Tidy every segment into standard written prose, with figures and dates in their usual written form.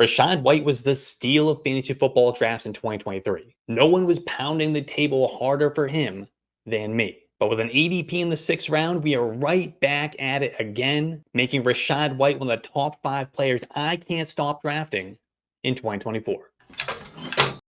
Rachaad White was the steal of fantasy football drafts in 2023. No one was pounding the table harder for him than me. But with an ADP in the 6th round, we are right back at it again, making Rachaad White one of the top 5 players I can't stop drafting in 2024.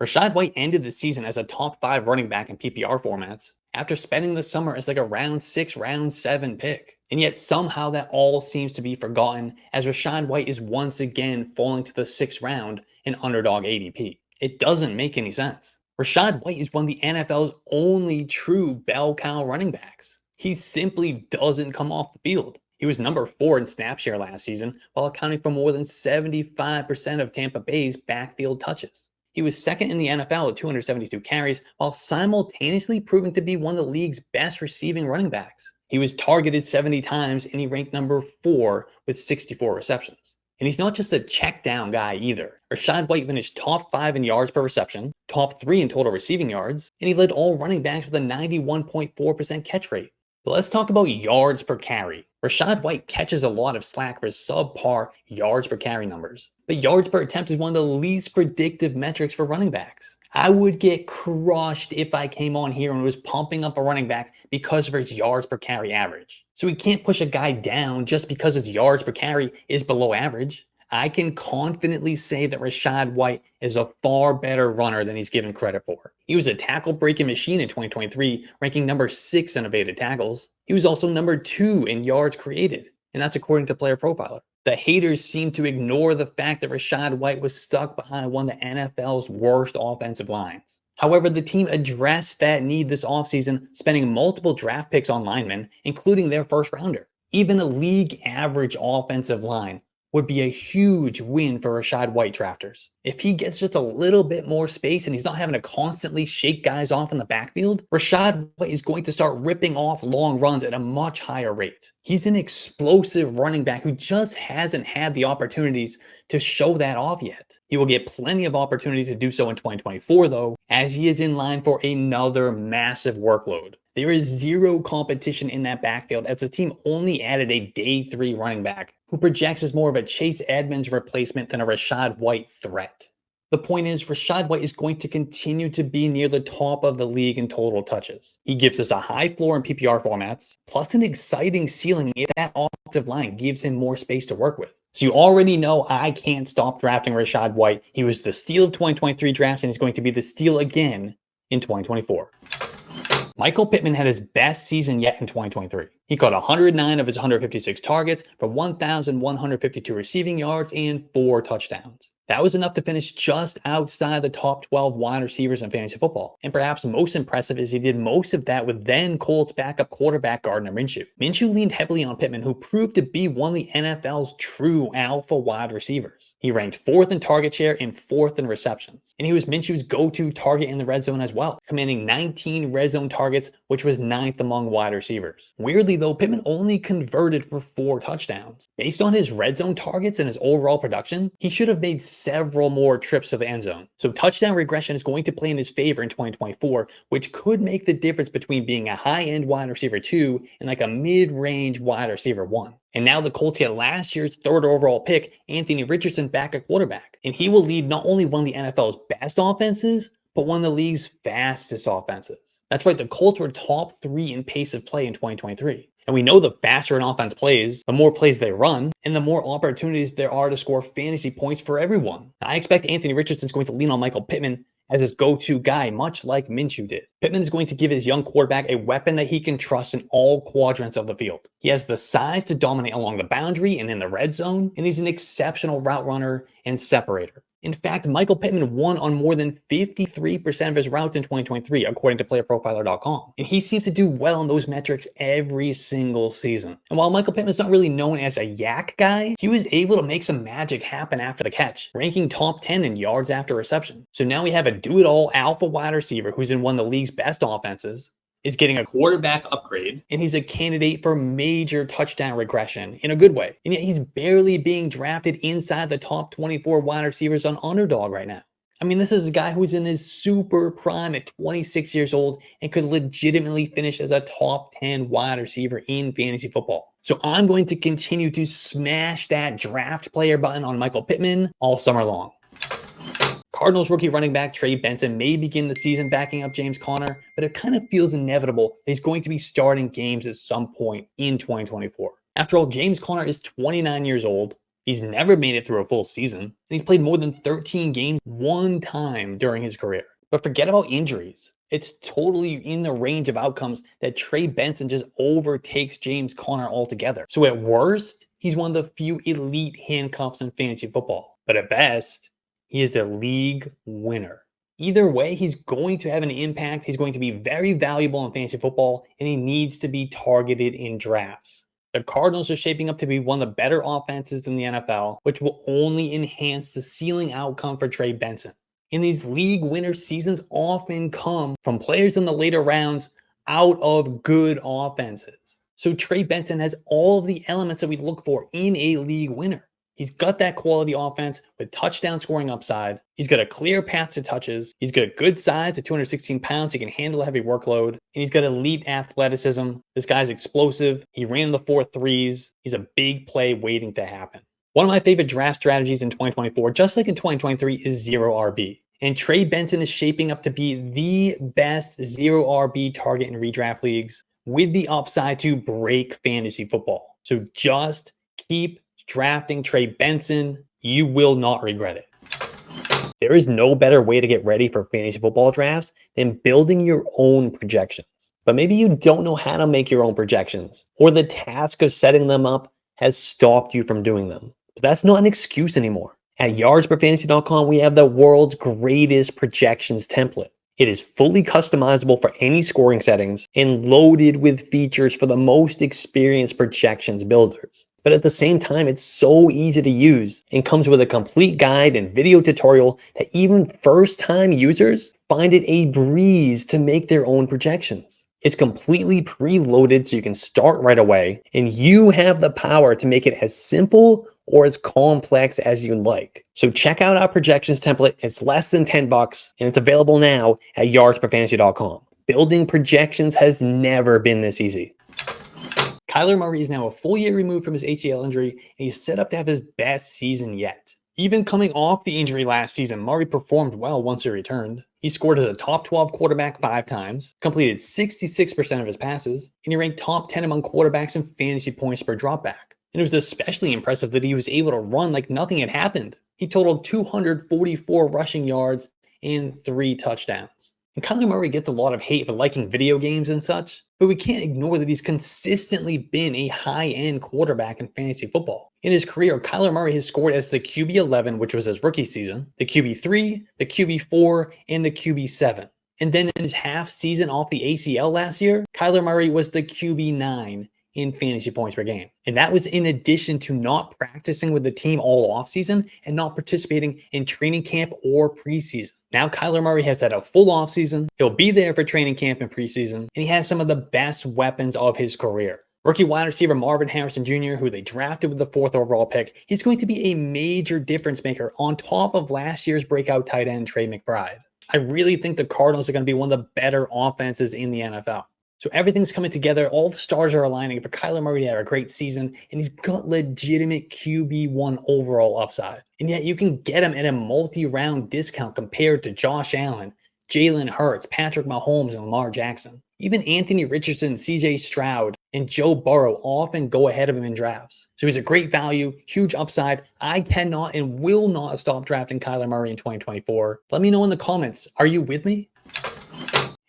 Rachaad White ended the season as a top 5 running back in PPR formats after spending the summer as like a round 6, round 7 pick. And yet somehow that all seems to be forgotten as Rachaad White is once again falling to the 6th round in Underdog ADP. It doesn't make any sense. Rachaad White is one of the NFL's only true bell cow running backs. He simply doesn't come off the field. He was number 4 in snap share last season while accounting for more than 75% of Tampa Bay's backfield touches. He was 2nd in the NFL at 272 carries, while simultaneously proving to be one of the league's best receiving running backs. He was targeted 70 times and he ranked number 4 with 64 receptions. And he's not just a check down guy either. Rachaad White finished top 5 in yards per reception, top 3 in total receiving yards, and he led all running backs with a 91.4% catch rate. But let's talk about yards per carry. Rachaad White catches a lot of slack for subpar yards per carry numbers, but yards per attempt is one of the least predictive metrics for running backs. I would get crushed if I came on here and was pumping up a running back because of his yards per carry average. So we can't push a guy down just because his yards per carry is below average. I can confidently say that Rachaad White is a far better runner than he's given credit for. He was a tackle breaking machine in 2023, ranking number 6 in evaded tackles. He was also number 2 in yards created, and that's according to Player Profiler. The haters seem to ignore the fact that Rachaad White was stuck behind one of the NFL's worst offensive lines. However, the team addressed that need this offseason, spending multiple draft picks on linemen, including their first rounder. Even a league average offensive line would be a huge win for Rachaad White drafters. If he gets just a little bit more space and he's not having to constantly shake guys off in the backfield, Rachaad White is going to start ripping off long runs at a much higher rate. He's an explosive running back who just hasn't had the opportunities to show that off yet. He will get plenty of opportunity to do so in 2024 though, as he is in line for another massive workload. There is zero competition in that backfield as the team only added a day 3 running back who projects as more of a Chase Edmonds replacement than a Rachaad White threat. The point is, Rachaad White is going to continue to be near the top of the league in total touches. He gives us a high floor in PPR formats, plus an exciting ceiling if that offensive line gives him more space to work with. So you already know I can't stop drafting Rachaad White. He was the steal of 2023 drafts and he's going to be the steal again in 2024. Michael Pittman had his best season yet in 2023. He caught 109 of his 156 targets for 1,152 receiving yards and 4 touchdowns. That was enough to finish just outside the top 12 wide receivers in fantasy football. And perhaps most impressive is he did most of that with then Colts backup quarterback Gardner Minshew. Minshew leaned heavily on Pittman, who proved to be one of the NFL's true alpha wide receivers. He ranked 4th in target share and 4th in receptions. And he was Minshew's go-to target in the red zone as well, commanding 19 red zone targets, which was 9th among wide receivers. Weirdly though, Pittman only converted for 4 touchdowns. Based on his red zone targets and his overall production, he should have made several more trips to the end zone. So touchdown regression is going to play in his favor in 2024, which could make the difference between being a high-end wide receiver 2 and like a mid-range wide receiver 1. And now the Colts get last year's 3rd overall pick, Anthony Richardson, back at quarterback. And he will lead not only one of the NFL's best offenses, but one of the league's fastest offenses. That's right, the Colts were top 3 in pace of play in 2023. And we know the faster an offense plays, the more plays they run, and the more opportunities there are to score fantasy points for everyone. I expect Anthony Richardson is going to lean on Michael Pittman as his go-to guy, much like Minshew did. Pittman is going to give his young quarterback a weapon that he can trust in all quadrants of the field. He has the size to dominate along the boundary and in the red zone, and he's an exceptional route runner and separator. In fact, Michael Pittman won on more than 53% of his routes in 2023, according to PlayerProfiler.com. And he seems to do well on those metrics every single season. And while Michael Pittman is not really known as a yak guy, he was able to make some magic happen after the catch, ranking top 10 in yards after reception. So now we have a do-it-all alpha wide receiver who's in one of the league's best offenses, is getting a quarterback upgrade, and he's a candidate for major touchdown regression in a good way. And yet he's barely being drafted inside the top 24 wide receivers on Underdog right now. I mean, this is a guy who's in his super prime at 26 years old and could legitimately finish as a top 10 wide receiver in fantasy football. So I'm going to continue to smash that draft player button on Michael Pittman all summer long. Cardinals rookie running back Trey Benson may begin the season backing up James Conner, but it kind of feels inevitable that he's going to be starting games at some point in 2024. After all, James Conner is 29 years old. He's never made it through a full season, and he's played more than 13 games one time during his career. But forget about injuries. It's totally in the range of outcomes that Trey Benson just overtakes James Conner altogether. So at worst, he's one of the few elite handcuffs in fantasy football. But at best, he is a league winner. Either way, he's going to have an impact. He's going to be very valuable in fantasy football, and he needs to be targeted in drafts. The Cardinals are shaping up to be one of the better offenses in the NFL, which will only enhance the ceiling outcome for Trey Benson. And these league winner seasons often come from players in the later rounds out of good offenses. So Trey Benson has all of the elements that we look for in a league winner. He's got that quality offense with touchdown scoring upside. He's got a clear path to touches. He's got good size at 216 pounds. He can handle a heavy workload. And he's got elite athleticism. This guy's explosive. He ran the 4.3s. He's a big play waiting to happen. One of my favorite draft strategies in 2024, just like in 2023, is zero RB. And Trey Benson is shaping up to be the best zero RB target in redraft leagues with the upside to break fantasy football. So just keep drafting Trey Benson. You will not regret it. There is no better way to get ready for fantasy football drafts than building your own projections. But maybe you don't know how to make your own projections, or the task of setting them up has stopped you from doing them. But that's not an excuse anymore. At yardsperfantasy.com, we have the world's greatest projections template. It is fully customizable for any scoring settings and loaded with features for the most experienced projections builders. But at the same time, it's so easy to use and comes with a complete guide and video tutorial that even first-time users find it a breeze to make their own projections. It's completely preloaded so you can start right away, and you have the power to make it as simple or as complex as you'd like. So check out our projections template. It's less than $10 and it's available now at yardsperfantasy.com. Building projections has never been this easy. Kyler Murray is now a full year removed from his ACL injury, and he's set up to have his best season yet. Even coming off the injury last season, Murray performed well once he returned. He scored as a top 12 quarterback 5 times, completed 66% of his passes, and he ranked top 10 among quarterbacks in fantasy points per dropback. And it was especially impressive that he was able to run like nothing had happened. He totaled 244 rushing yards and 3 touchdowns. And Kyler Murray gets a lot of hate for liking video games and such, but we can't ignore that he's consistently been a high-end quarterback in fantasy football. In his career, Kyler Murray has scored as the QB11, which was his rookie season, the QB3, the QB4, and the QB7. And then in his half season off the ACL last year, Kyler Murray was the QB9 in fantasy points per game. And that was in addition to not practicing with the team all offseason and not participating in training camp or preseason. Now Kyler Murray has had a full offseason. He'll be there for training camp and preseason, and he has some of the best weapons of his career. Rookie wide receiver Marvin Harrison Jr., who they drafted with the 4th overall pick, he's going to be a major difference maker on top of last year's breakout tight end Trey McBride. I really think the Cardinals are going to be one of the better offenses in the NFL. So everything's coming together. All the stars are aligning for Kyler Murray to have a great season, and he's got legitimate QB1 overall upside. And yet you can get him at a multi-round discount compared to Josh Allen, Jalen Hurts, Patrick Mahomes, and Lamar Jackson. Even Anthony Richardson, CJ Stroud, and Joe Burrow often go ahead of him in drafts. So he's a great value, huge upside. I cannot and will not stop drafting Kyler Murray in 2024. Let me know in the comments. Are you with me?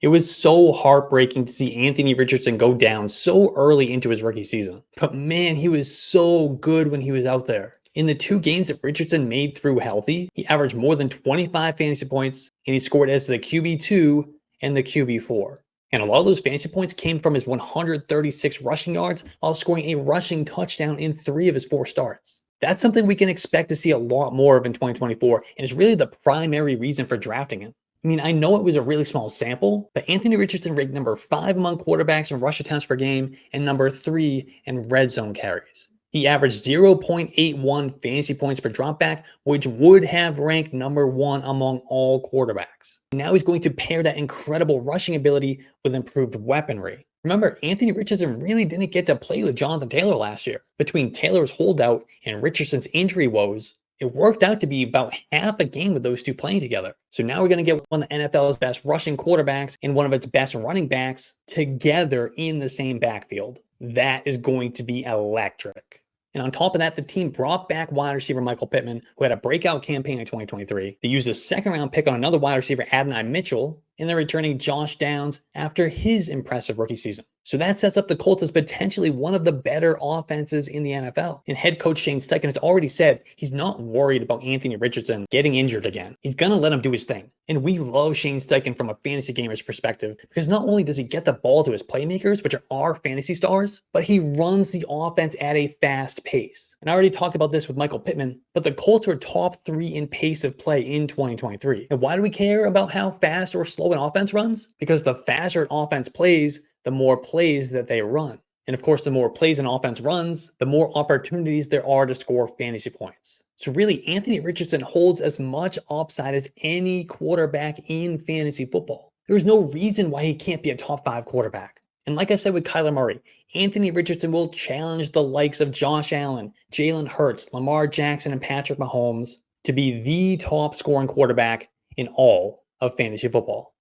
It was so heartbreaking to see Anthony Richardson go down so early into his rookie season. But man, he was so good when he was out there. In the 2 games that Richardson made through healthy, he averaged more than 25 fantasy points, and he scored as the QB2 and the QB4. And a lot of those fantasy points came from his 136 rushing yards while scoring a rushing touchdown in 3 of his 4 starts. That's something we can expect to see a lot more of in 2024, and is really the primary reason for drafting him. I mean, I know it was a really small sample, but Anthony Richardson ranked number 5 among quarterbacks in rush attempts per game and number 3 in red zone carries. He averaged 0.81 fantasy points per dropback, which would have ranked number 1 among all quarterbacks. Now he's going to pair that incredible rushing ability with improved weaponry. Remember, Anthony Richardson really didn't get to play with Jonathan Taylor last year. Between Taylor's holdout and Richardson's injury woes, it worked out to be about half a game with those two playing together. So now we're going to get one of the NFL's best rushing quarterbacks and one of its best running backs together in the same backfield. That is going to be electric. And on top of that, the team brought back wide receiver Michael Pittman, who had a breakout campaign in 2023. They used a second-round pick on another wide receiver, Adonai Mitchell, and they're returning Josh Downs after his impressive rookie season. So that sets up the Colts as potentially one of the better offenses in the NFL. And head coach Shane Steichen has already said he's not worried about Anthony Richardson getting injured again. He's going to let him do his thing. And we love Shane Steichen from a fantasy gamer's perspective because not only does he get the ball to his playmakers, which are our fantasy stars, but he runs the offense at a fast pace. And I already talked about this with Michael Pittman, but the Colts were top 3 in pace of play in 2023. And why do we care about how fast or slow an offense runs? Because the faster an offense plays, the more plays that they run. And of course, the more plays an offense runs, the more opportunities there are to score fantasy points. So really, Anthony Richardson holds as much upside as any quarterback in fantasy football. There's no reason why he can't be a top 5 quarterback. And like I said with Kyler Murray, Anthony Richardson will challenge the likes of Josh Allen, Jalen Hurts, Lamar Jackson, and Patrick Mahomes to be the top scoring quarterback in all of fantasy football.